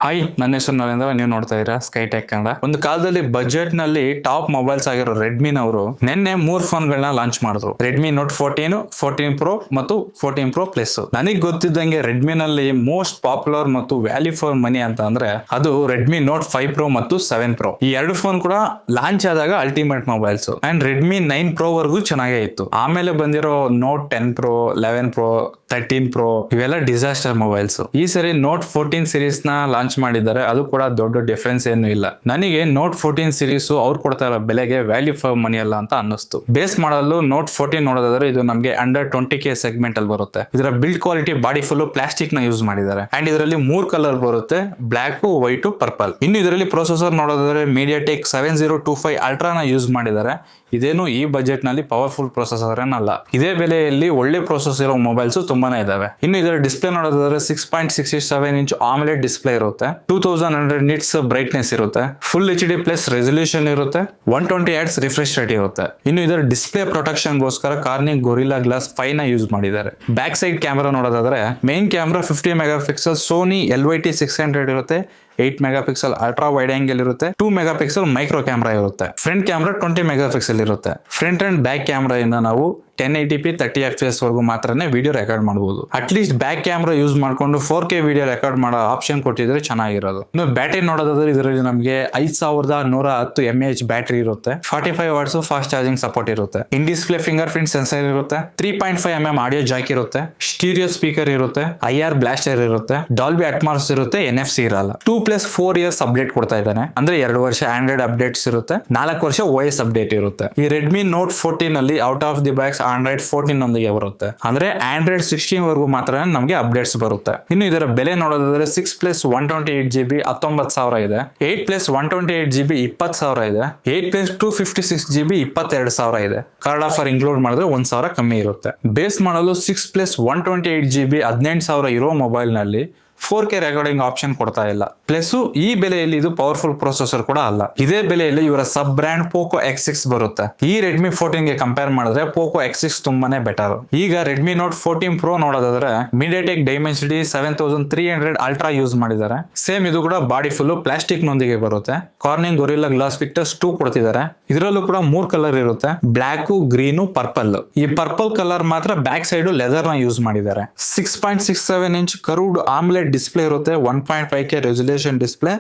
Hi, ನನ್ನ ಹೆಸರು ನರೇಂದ್ರ. ನೀವು ನೋಡ್ತಾ ಇದ್ದೀರಾ ಸ್ಕೈ ಟೆಕ್ ಕನ್ನಡ. ಒಂದು ಕಾಲದಲ್ಲಿ ಬಜೆಟ್ ನಲ್ಲಿ ಟಾಪ್ ಮೊಬೈಲ್ಸ್ ಆಗಿರೋ ರೆಡ್ಮಿನವರು ನಿನ್ನೆ 3 ಫೋನ್ಗಳನ್ನ ಲಾಂಚ್ ಮಾಡಿದ್ರು. ರೆಡ್ಮಿ ನೋಟ್ 14, 14 ಪ್ರೋ ಮತ್ತು 14 ಪ್ರೋ ಪ್ಲಸ್. ನನಗೆ ಗೊತ್ತಿದ್ದಂಗೆ ರೆಡ್ಮಿ ನಲ್ಲಿ ಮೋಸ್ಟ್ ಪಾಪ್ಯುಲರ್ ಮತ್ತು ವ್ಯಾಲ್ಯೂ ಫಾರ್ ಮನಿ ಅಂತ ಅಂದ್ರೆ ಅದು ರೆಡ್ಮಿ ನೋಟ್ 5 ಪ್ರೋ ಮತ್ತು 7 ಪ್ರೋ. ಈ ಎರಡು ಫೋನ್ ಕೂಡ ಲಾಂಚ್ ಆದಾಗ ultimate mobiles. And Redmi 9 pro ವರ್ಗೂ ಚೆನ್ನಾಗೇ ಇತ್ತು. ಆಮೇಲೆ ಬಂದಿರೋ ನೋಟ್ 10 ಪ್ರೋ, 11 ಪ್ರೋ, 13 ಪ್ರೋ ಇವೆಲ್ಲ ಡಿಸಾಸ್ಟರ್ ಮೊಬೈಲ್ಸ್. ಈ ಸರಿ ನೋಟ್ 14 ಸೀರೀಸ್ ನ ಲಾಂಚ್ ಮಾಡಿದ್ದಾರೆ. ಅದು ಕೂಡ ದೊಡ್ಡ ಡಿಫರೆನ್ಸ್ ಏನು ಇಲ್ಲ. ನನಗೆ ನೋಟ್ 14 ಸೀರೀಸ್ ಅವ್ರು ಕೊಡ್ತಾ ಇರೋ ಬೆಲೆಗೆ ವ್ಯಾಲ್ಯೂ ಫಾರ್ ಮನಿ ಅಲ್ಲ ಅಂತ ಅನ್ನಿಸ್ತು. ಬೇಸ್ ಮಾಡಲು ನೋಟ್ 14 ನೋಡೋದಾದ್ರೆ ಇದು ನಮಗೆ ಅಂಡರ್ 20K ಸೆಗ್ಮೆಂಟ್ ಅಲ್ಲಿ ಬರುತ್ತೆ. ಇದರ build quality body full plastic ನ ಯೂಸ್ ಮಾಡಿದ್ದಾರೆ. ಅಂಡ್ ಇದರಲ್ಲಿ 3 ಕಲರ್ ಬರುತ್ತೆ, ಬ್ಲಾಕ್, ವೈಟ್, ಪರ್ಪಲ್. ಇನ್ನು ಇದರಲ್ಲಿ ಪ್ರೊಸೆಸರ್ ನೋಡೋದಾದ್ರೆ ಮೀಡಿಯಾಟೆಕ್ 7025 ಅಲ್ಟ್ರಾ ನ ಯೂಸ್ ಮಾಡಿದ್ದಾರೆ. ಇದೇನು ಈ ಬಜೆಟ್ ನಲ್ಲಿ ಪವರ್ಫುಲ್ ಪ್ರೊಸೆಸರ್ ಏನಲ್ಲ. ಇದೇ ಬೆಲೆಯಲ್ಲಿ ಒಳ್ಳೆ ಪ್ರೊಸೆಸರ್ ಇರೋ ಮೊಬೈಲ್ಸ್ ತುಂಬಾನೇ ಇದಾವೆ. ಇನ್ನು ಇದರ ಡಿಸ್ಪ್ಲೇ ನೋಡೋದಾದ್ರೆ 6.67 ಇಂಚ್ ಆಮ್ಲೆಟ್ ಡಿಸ್ಪ್ಲೇ ಇರುತ್ತೆ. 2100 ನಿಟ್ಸ್ ಬ್ರೈಟ್ನೆಸ್ ಇರುತ್ತೆ. ಫುಲ್ HD ಪ್ಲಸ್ ರೆಸಲ್ಯೂಷನ್ ಇರುತ್ತೆ. 120 Hz ರಿಫ್ರೆಶ್ ರೇಟ್ ಇರುತ್ತೆ. ಇನ್ನು ಇದರ ಡಿಸ್ಪ್ಲೇ ಪ್ರೊಟೆಕ್ಷನ್ ಗೋಸ್ಕರ ಕಾರ್ನಿಂಗ್ ಗೊರಿಲ್ಲಾ ಗ್ಲಾಸ್ 5 ನ ಯೂಸ್ ಮಾಡಿದ್ದಾರೆ. ಬ್ಯಾಕ್ ಸೈಡ್ ಕ್ಯಾಮೆರಾ ನೋಡೋದಾದ್ರೆ main camera 50 megapixel Sony LYT 600 ಇರುತ್ತೆ. 8 megapixel ultra wide angle ಇರುತ್ತೆ. 2 ಮೆಗಾ ಪಿಕ್ಸೆಲ್ ಮೈಕ್ರೋ ಕ್ಯಾಮೆರಾ ಇರುತ್ತೆ. ಫ್ರಂಟ್ ಕ್ಯಾಮೆರಾ 20 ಮೆಗಾ ಪಿಕ್ಸೆಲ್ ಇರುತ್ತೆ. ಫ್ರಂಟ್ ಅಂಡ್ ಬ್ಯಾಕ್ ಕ್ಯಾಮೆರಾ ಇಂದ ನಾವು 1080p 30 FPS ವರೆಗೂ ಮಾತ್ರನೇ ವಿಡಿಯೋ ರೆಕಾರ್ಡ್ ಮಾಡಬಹುದು. ಅಟ್ಲೀಸ್ಟ್ ಬ್ಯಾಕ್ ಕ್ಯಾಮೆರಾ ಯೂಸ್ ಮಾಡ್ಕೊಂಡು 4K ವಿಡಿಯೋ ರೆಕಾರ್ಡ್ ಮಾಡೋ ಆಪ್ಷನ್ ಕೊಟ್ಟಿದ್ರೆ ಚೆನ್ನಾಗಿರೋದು. ಇನ್ನು ಬ್ಯಾಟರಿ ನೋಡೋದಾದ್ರೆ ಇದರಲ್ಲಿ ನಮಗೆ 5110 mAh ಬ್ಯಾಟರಿ ಇರುತ್ತೆ. 45 ವಾಟ್ಸ್ ಫಾಸ್ಟ್ ಚಾರ್ಜಿಂಗ್ ಸಪೋರ್ಟ್ ಇರುತ್ತೆ. ಇನ್ ಡಿಸ್ಪ್ಲೇ ಫಿಂಗರ್ ಪ್ರಿಂಟ್ ಸೆನ್ಸರ್ ಇರುತ್ತೆ. 3.5mm ಆಡಿಯೋ ಜಾಕ್ ಇರುತ್ತೆ. ಸ್ಟೀರಿಯೋ ಸ್ಪೀಕರ್ ಇರುತ್ತೆ. IR ಬ್ಲಾಸ್ಟರ್ ಇರುತ್ತೆ. ಡಾಲ್ಬಿ ಅಟ್ಮಾಸ್ ಇರುತ್ತೆ. NFC ಇರಲ್ಲ. 2+4 ಇಯರ್ಸ್ ಅಪ್ಡೇಟ್ ಕೊಡ್ತಾ ಇದ್ದಾನೆ. ಅಂದ್ರೆ 2 ವರ್ಷ ಆಂಡ್ರಾಯ್ಡ್ ಅಪ್ಡೇಟ್ಸ್ ಇರುತ್ತೆ. 4 ವರ್ಷ OS ಅಪ್ಡೇಟ್ ಇರುತ್ತೆ. ಈ ರೆಡ್ಮಿ ನೋಟ್ 14 ಅಲ್ಲಿ out of the box Android 14 ನೊಂದಿಗೆ ಬರುತ್ತೆ. ಅಂದ್ರೆ ಆಂಡ್ರಾಯ್ಡ್ 16 ವರೆಗೂ ಮಾತ್ರ ನಮಗೆ ಅಪ್ಡೇಟ್ಸ್ ಬರುತ್ತೆ. ಇನ್ನು ಇದರ ಬೆಲೆ ನೋಡೋದಾದ್ರೆ 6+128GB 19,000 ಇದೆ. 8+128GB 20,000 ಇದೆ. 8+256GB 22,000 ಇದೆ. ಕಾರ್ಡ್ ಆಫರ್ ಇನ್ಕ್ಲೂಡ್ ಮಾಡಿದ್ರೆ 1,000 ಕಮ್ಮಿ ಇರುತ್ತೆ. ಬೇಸ್ ಮಾಡಲು 6+128GB 18,000 ಇರೋ ಮೊಬೈಲ್ ನಲ್ಲಿ 4K ರೆಕಾರ್ಡಿಂಗ್ ಆಪ್ಷನ್ ಕೊಡ್ತಾ ಇಲ್ಲ. ಪ್ಲಸ್ ಈ ಬೆಲೆಯಲ್ಲಿ ಇದು ಪವರ್ಫುಲ್ ಪ್ರೊಸೆಸರ್ ಕೂಡ ಅಲ್ಲ. ಇದೇ ಬೆಲೆಯಲ್ಲಿ ಇವರ ಸಬ್ ಬ್ರ್ಯಾಂಡ್ ಪೋಕೋ X6 ಬರುತ್ತೆ. ಈ ರೆಡ್ಮಿ 14 ಗೆ ಕಂಪೇರ್ ಮಾಡಿದ್ರೆ ಪೋಕೋ X6 ತುಂಬಾನೇ ಬೆಟರ್. ಈಗ ರೆಡ್ಮಿ ನೋಟ್ 14 ಪ್ರೋ ನೋಡೋದಾದ್ರೆ ಮೀಡಿಯಾಟೆಕ್ ಡೈಮೆನ್ಸಿಟಿ 7300 ಅಲ್ಟ್ರಾ ಯೂಸ್ ಮಾಡಿದ್ದಾರೆ. ಸೇಮ್ ಇದು ಕೂಡ ಬಾಡಿ ಫುಲ್ ಪ್ಲಾಸ್ಟಿಕ್ ನೊಂದಿಗೆ ಬರುತ್ತೆ. ಕಾರ್ನಿಂಗ್ ಗೊರಿಲ್ಲಾ ಗ್ಲಾಸ್ ವಿಕ್ಟರ್ಸ್ 2 ಕೊಡ್ತಿದ್ದಾರೆ. ಇದರಲ್ಲೂ ಕೂಡ 3 ಕಲರ್ ಇರುತ್ತೆ, ಬ್ಲಾಕ್, ಗ್ರೀನು, ಪರ್ಪಲ್. ಈ ಪರ್ಪಲ್ ಕಲರ್ ಮಾತ್ರ ಬ್ಯಾಕ್ ಸೈಡ್ ಲೆದರ್ ನ ಯೂಸ್ ಮಾಡಿದ್ದಾರೆ. 6.67 ಇಂಚ್ ಕರ್ವ್ಡ್ ಆಮ್ಲೆಟ್ ಡಿಸ್ಪ್ಲೇ ಇರುತ್ತೆ. 1.5K resolution display.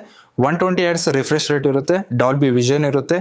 120 Hz refresh rate ಇರುತ್ತೆ. ಡಾಲ್ಬಿ ವಿಷನ್ ಇರುತ್ತೆ.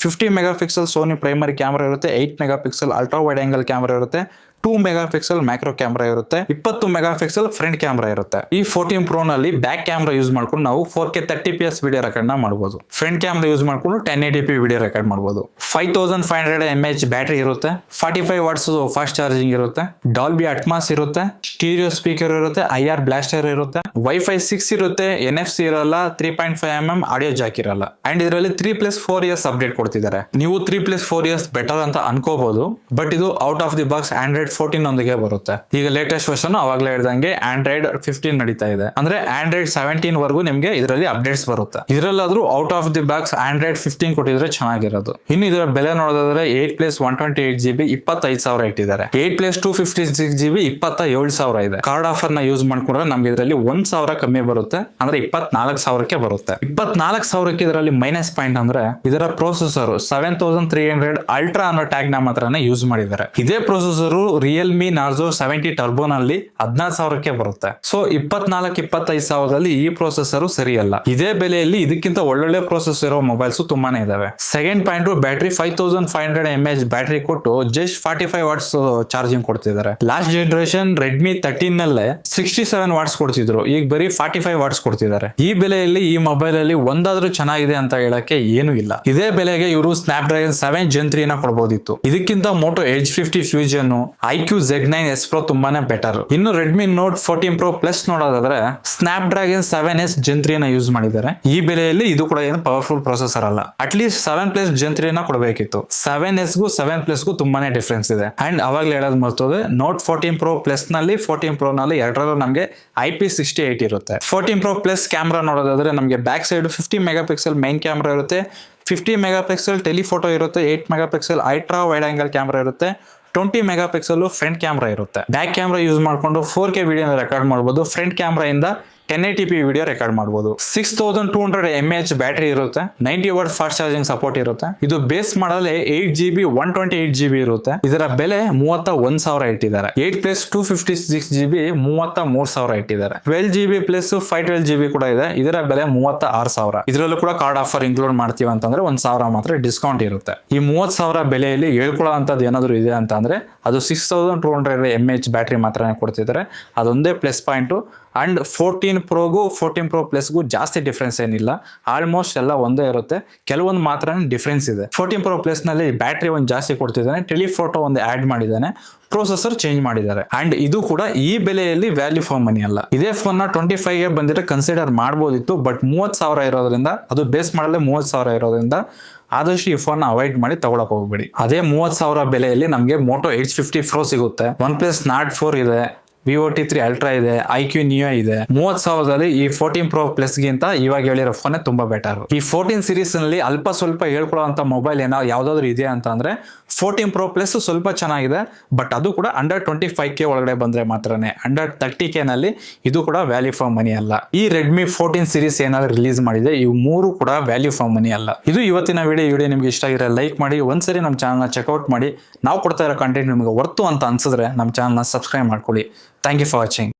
50 megapixel Sony primary camera ಇರುತ್ತೆ. 8 megapixel ultra wide angle camera ಇರುತ್ತೆ. 2 megapixel micro camera ಇರುತ್ತೆ. 20 mega pixel front camera ಇರುತ್ತೆ. ಈ 14 pro ನಲ್ಲಿ back camera use ಮಾಡ್ಕೊಂಡು ನಾವು 4K 30fps ವಿಡಿಯೋ ರೆಕಾರ್ಡ್ ಮಾಡಬಹುದು. ಫ್ರಂಟ್ ಕ್ಯಾಮೆರಾ ಯೂಸ್ ಮಾಡ್ಕೊಂಡು 1080p ವಿಡಿಯೋ ರೆಕಾರ್ಡ್ ಮಾಡಬಹುದು. 5500 mAh ಬ್ಯಾಟರಿ ಇರುತ್ತೆ. 45 ವಾಟ್ಸ್ ಫಾಸ್ಟ್ ಚಾರ್ಜಿಂಗ್ ಇರುತ್ತೆ. ಡಾಲ್ಬಿ ಅಟ್ಮಾಸ್ ಇರುತ್ತೆ. ಸ್ಟೀರಿಯೋ ಸ್ಪೀಕರ್ ಇರುತ್ತೆ. IR ಬ್ಲಾಸ್ಟರ್ ಇರುತ್ತೆ. ವೈಫೈ 6 ಇರುತ್ತೆ. NFC ಇರಲ್ಲ. 3.5mm ಆಡಿಯೋ ಜಾಕ್ ಇರಲ್ಲ. ಅಂಡ್ ಇದರಲ್ಲಿ 3+4 ಇಯರ್ಸ್ ಅಪ್ಡೇಟ್ ಕೊಡ್ತಿದ್ದಾರೆ. ನೀವು 3+4 ಇಯರ್ಸ್ ಬೆಟರ್ ಅಂತ ಅನ್ಕೋಬಹುದು, ಬಟ್ ಇದು out of the box Android 14 ನೊಂದಿಗೆ ಬರುತ್ತೆ. ಈಗ ಲೇಟೆಸ್ಟ್ ವರ್ಷನ್ ಅವಾಗಲೇ ಹೇಳ್ದಂಗೆ ಆಂಡ್ರಾಯ್ಡ್ 15 ನಡೀತಾ ಇದೆ. ಅಂದ್ರೆ ಆಂಡ್ರಾಯ್ಡ್ 17 ವರೆಗೂ ನಿಮಗೆ ಇದರಲ್ಲಿ ಅಪ್ಡೇಟ್ಸ್ ಬರುತ್ತೆ. ಇದರಲ್ಲಾದ್ರೂ out of the box Android 15 ಕೊಟ್ಟಿದ್ರೆ ಚೆನ್ನಾಗಿರೋದು. ಇನ್ನು ಇದರ ಬೆಲೆ ನೋಡೋದಾದ್ರೆ 8+128GB 25,000 ಇಟ್ಟಿದ್ದಾರೆ. 8+256GB 27,000 ಇದೆ. ಕಾರ್ಡ್ ಆಫರ್ ನ ಯೂಸ್ ಮಾಡ್ಕೊಂಡ್ರೆ ನಮ್ಗೆ ಇದರಲ್ಲಿ 1,000 ಕಮ್ಮಿ ಬರುತ್ತೆ. ಅಂದ್ರೆ 24,000ಕ್ಕೆ ಬರುತ್ತೆ. 24,000ಕ್ಕೆ ಇದರಲ್ಲಿ ಮೈನಸ್ ಪಾಯಿಂಟ್ ಅಂದ್ರೆ ಇದರ ಪ್ರೊಸೆಸರ್ 7300 ಅಲ್ಟ್ರಾ ಅನ್ನೋ ಟ್ಯಾಗ್ ನ ಮಾತ್ರನೇ ಯೂಸ್ ಮಾಡಿದ್ದಾರೆ. ಇದೇ ಪ್ರೊಸೆಸರ್ ರಿಯಲ್ಮಿ ನಾರ್ಜೋ 70 ಟರ್ಬೋ ನಲ್ಲಿ 14,000ಕ್ಕೆ ಬರುತ್ತೆ. ಸೊ 24-25,000ದಲ್ಲಿ ಈ ಪ್ರೊಸೆಸರ್ ಸರಿಯಲ್ಲ. ಇದೇ ಬೆಲೆಯಲ್ಲಿ ಇದಕ್ಕಿಂತ ಒಳ್ಳೊಳ್ಳೆ ಪ್ರೊಸೆಸರ್ ಇರೋ ಮೊಬೈಲ್ಸ್ ತುಂಬಾನೇ ಇದಾವೆ. Second point, battery 5500 mAh battery ಕೊಟ್ಟು ಜಸ್ಟ್ 45 ವಾಟ್ಸ್ ಚಾರ್ಜಿಂಗ್ ಕೊಡ್ತಿದ್ದಾರೆ. ಲಾಸ್ಟ್ ಜನರೇಷನ್ ರೆಡ್ಮಿ 13 ನಲ್ಲೇ 67 ವಾಟ್ಸ್ ಕೊಡ್ತಿದ್ರು. ಈಗ ಬರೀ 45 ವಾಟ್ಸ್ ಕೊಡ್ತಿದ್ದಾರೆ. ಈ ಬೆಲೆಯಲ್ಲಿ ಈ ಮೊಬೈಲ್ ಅಲ್ಲಿ ಒಂದಾದ್ರೂ ಚೆನ್ನಾಗಿದೆ ಅಂತ ಹೇಳಕ್ಕೆ ಏನು ಇಲ್ಲ. ಇದೇ ಬೆಲೆಗೆ ಇವರು ಸ್ನ್ಯಾಪ್ ಡ್ರ್ಯಾಗನ್ 7 Gen 3 ನ ಕೊಡಬಹುದಿತ್ತು. ಇದಕ್ಕಿಂತ Moto Edge 50 Fusion, IQ Z9S Pro ತುಂಬಾನೇ ಬೆಟರ್. ಇನ್ನು ರೆಡ್ಮಿ ನೋಟ್ 14 Pro ಪ್ಲಸ್ ನೋಡೋದಾದ್ರೆ ಸ್ನ್ಯಾಪ್ ಡ್ರ್ಯಾಗನ್ 7S Gen 3 ನ ಯೂಸ್ ಮಾಡಿದ್ದಾರೆ. ಈ ಬೆಲೆಯಲ್ಲಿ ಇದು ಕೂಡ ಏನು ಪವರ್ಫುಲ್ ಪ್ರೊಸೆಸರ್ ಅಲ್ಲ. ಅಟ್ಲೀಸ್ಟ್ 7+ Gen 3 ನ ಕೊಡಬೇಕಿತ್ತು. 7S ಗೂ 7+ ತುಂಬಾನೇ ಡಿಫರೆನ್ಸ್ ಇದೆ. ಅಂಡ್ ಅವಾಗಲೇ ಹೇಳೋದು ಮರ್ತೋದೆ, ನೋಟ್ 14 Pro ಪ್ಲಸ್ ನಲ್ಲಿ 14 Pro ನಲ್ಲಿ ಎರಡರಲ್ಲೂ ನಮಗೆ IP68 ಇರುತ್ತೆ. 14 Pro ಪ್ಲಸ್ ಕ್ಯಾಮೆರಾ ನೋಡೋದಾದ್ರೆ ನಮಗೆ back side 50 mega pixel main camera ಇರುತ್ತೆ. 50 ಮೆಗಾ ಪಿಕ್ಸೆಲ್ ಟೆಲಿಫೋಟೋ ಇರುತ್ತೆ. 8 megapixel ultra wide angle camera ಇರುತ್ತೆ. 20 ಮೆಗಾ ಪಿಕ್ಸೆಲ್ ಫ್ರಂಟ್ ಕ್ಯಾಮೆರಾ ಇರುತ್ತೆ. ಬ್ಯಾಕ್ ಕ್ಯಾಮೆರಾ ಯೂಸ್ ಮಾಡ್ಕೊಂಡು 4K ವಿಡಿಯೋ ರೆಕಾರ್ಡ್ ಮಾಡಬಹುದು. ಫ್ರಂಟ್ ಕ್ಯಾಮೆರಾ ಇಂದ 1080p ವಿಡಿಯೋ ರೆಕಾರ್ಡ್ ಮಾಡಬಹುದು. 6200 mAh ಬ್ಯಾಟರಿ ಇರುತ್ತೆ, 90 what fast charging support ಇರುತ್ತೆ. ಇದು ಬೇಸ್ ಮಾಡಲ್ 8GB 128GB ಇರುತ್ತೆ. ಇದರ ಬೆಲೆ 31,000 ಇಟ್ಟಿದ್ದಾರೆ. 8+256GB 33,000 ಇಟ್ಟಿದ್ದಾರೆ. 12GB ಪ್ಲಸ್ 512GB ಕೂಡ ಇದೆ. ಇದರ ಬೆಲೆ 36,000. ಇದರಲ್ಲೂ ಕೂಡ ಕಾರ್ಡ್ ಆಫರ್ ಇನ್ಕ್ಲೂಡ್ ಮಾಡ್ತೀವಿ ಅಂತಂದ್ರೆ 1,000 ಮಾತ್ರ ಡಿಸ್ಕೌಂಟ್ ಇರುತ್ತೆ. ಈ 30,000 ಬೆಲೆಯಲ್ಲಿ ಹೇಳ್ಕೊಳ್ಳೋಂಥದ್ದು ಏನಾದ್ರು ಇದೆ ಅಂತ ಅಂದ್ರೆ ಅದು 6200 mAh ಬ್ಯಾಟರಿ ಮಾತ್ರ ಕೊಡ್ತಿದ್ದಾರೆ. ಅದೊಂದೇ ಪ್ಲಸ್ ಪಾಯಿಂಟ್. ಅಂಡ್ 14 ಪ್ರೋಗೂ 14 ಪ್ರೋ ಪ್ಲಸ್ಗೂ ಜಾಸ್ತಿ ಡಿಫ್ರೆನ್ಸ್ ಏನಿಲ್ಲ, ಆಲ್ಮೋಸ್ಟ್ ಎಲ್ಲ ಒಂದೇ ಇರುತ್ತೆ. ಕೆಲವೊಂದು ಮಾತ್ರ ಡಿಫ್ರೆನ್ಸ್ ಇದೆ. 14 ಪ್ರೋ ಪ್ಲಸ್ ನಲ್ಲಿ ಬ್ಯಾಟರಿ ಒಂದು ಜಾಸ್ತಿ ಕೊಡ್ತಿದ್ದಾನೆ, ಟೆಲಿಫೋಟೋ ಒಂದು ಆಡ್ ಮಾಡಿದ್ದಾನೆ, ಪ್ರೊಸೆಸರ್ ಚೇಂಜ್ ಮಾಡಿದ್ದಾರೆ. ಅಂಡ್ ಇದು ಕೂಡ ಈ ಬೆಲೆಯಲ್ಲಿ ವ್ಯಾಲ್ಯೂ ಫಾರ್ ಮನಿ ಅಲ್ಲ. ಇದೇ ಫೋನ್ ನ 25 ಬಂದಿದ್ರೆ ಕನ್ಸಿಡರ್ ಮಾಡಬಹುದಿತ್ತು, ಬಟ್ 30,000 ಇರೋದ್ರಿಂದ, ಅದು ಬೇಸ್ ಮಾಡಲೇ 30,000 ಇರೋದ್ರಿಂದ ಆದಷ್ಟು ಈ ಫೋನ್ ಅವಾಯ್ಡ್ ಮಾಡಿ ತಗೊಳಕ್ ಹೋಗ್ಬೇಡಿ. ಅದೇ 30,000 ಬೆಲೆಯಲ್ಲಿ ನಮಗೆ ಮೋಟೋ H50 Pro ಸಿಗುತ್ತೆ, OnePlus Nord 4 ಇದೆ, Vivo T3 Ultra ಇದೆ, iQ Neo ಇದೆ. 30,000ದಲ್ಲಿ ಈ 14 Pro Plus ಗಿಂತ ಇವಾಗ ಹೇಳಿರೋ ಫೋನ್ ತುಂಬಾ ಬೆಟರ್. ಈ 14 ಸೀರೀಸ್ ನಲ್ಲಿ ಅಲ್ಪ ಸ್ವಲ್ಪ ಹೇಳ್ಕೊಳ್ಳುವಂತ ಮೊಬೈಲ್ ಯಾವ್ದಾದ್ರು ಇದೆ ಅಂತ ಅಂದ್ರೆ 14 Pro Plus ಸ್ವಲ್ಪ ಚೆನ್ನಾಗಿದೆ, ಬಟ್ ಅದು ಕೂಡ ಅಂಡರ್ 25K ಒಳಗಡೆ ಬಂದ್ರೆ ಮಾತ್ರನೇ. ಅಂಡರ್ 30K ನಲ್ಲಿ ಇದು ಕೂಡ ವ್ಯಾಲ್ಯೂ ಫಾರ್ ಮನಿ ಅಲ್ಲ. ಈ Redmi 14 ಸೀರೀಸ್ ಏನಾದ್ರು ರಿಲೀಸ್ ಮಾಡಿದೆ, ಇವು ಮೂರು ಕೂಡ ವ್ಯಾಲ್ಯೂ ಫಾರ್ ಮನಿ ಅಲ್ಲ. ಇದು ಇವತ್ತಿನ ವಿಡಿಯೋ ನಿಮ್ಗೆ ಇಷ್ಟ ಆಗಿದ್ರೆ ಲೈಕ್ ಮಾಡಿ, ಒಂದ್ಸರಿ ನಮ್ಮ ಚಾನಲ್ನ ಚೆಕ್ಔಟ್ ಮಾಡಿ. ನಾವು ಕೊಡ್ತಾ ಇರೋ ಕಂಟೆಂಟ್ ನಿಮಗೆ ವರ್ತು ಅಂತ ಅನ್ಸಿದ್ರೆ ನಮ್ಮ ಚಾನಲ್ನ ಸಬ್ಸ್ಕ್ರೈಬ್ ಮಾಡ್ಕೊಳ್ಳಿ. Thank you for watching.